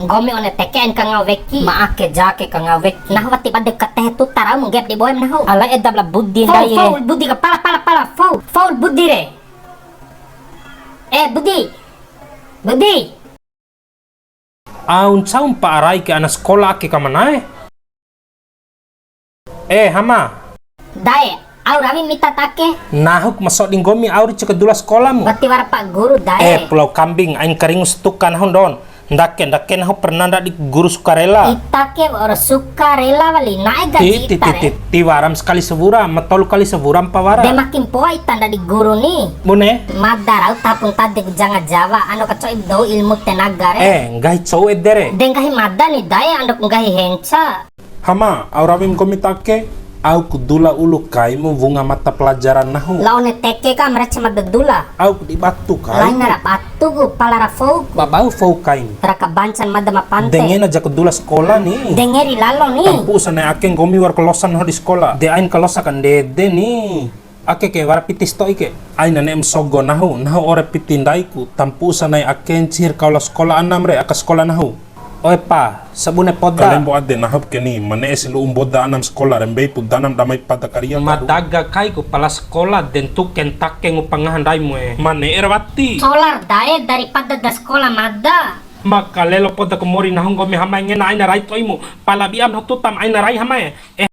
Gomi one teken ka ngaweki maake jake ka ngaweki nah wati bade kateh tu tara mo gap di boy nah ala edab la buddhi dai foul buddhi ka pala foul buddhi re buddhi Aun saum pa arai ke ana sekolah ke kamanae. Hama. dai au rami mita take Nahuk masuk ding gomi auri cekedula sekolah mu. wati war pak guru dai Pulau Kambing aing keringus tukan hondon. Ndaken aku pernah ndak di guru sukarela. itake ora suka rela wali nae gaji itare Tiwaram sekali seburam, matolu kali seburam pawara. de makin poa itanda di guru ni Mune? madar au tapung tade janga jawa anu kacoi do ilmu tenaga re Ngai cowet dere. dengahi madani dai andok ngahi henca Hama, aurawim komitake, au kudula ulu kaimu bunga mata pelajaran nahu. laone teke ka mereka madadula Au di batu kai. lain nara patugu palara fou Babau fau kain. raka bancan madama pante Dengen aja kedula sekolah nih. dengeri lalo ni Tampu sana akeng gomi war kolosan ho di sekolah. De ain kolosa kan dede nih. Ake ke war pitis to ike. Ain nem sogo nahu ore pitindaiku. Tampu sana akeng cihir kaula sekolah anam re aka sekolah nahu. Oi pa, sabune podda. Kalian buat deh nahap kini mana esilu umboda anam sekolah rembei pudanam damai pada karya Madaga kai ku pala sekolah den tuken takeng upangahan daimu Mane erwati. solar dae daripada da sekolah mada Maka lelo poda kumori nahong gomi hamay ngena aina rai toimu. Palabiam hotutam aina rai hamay.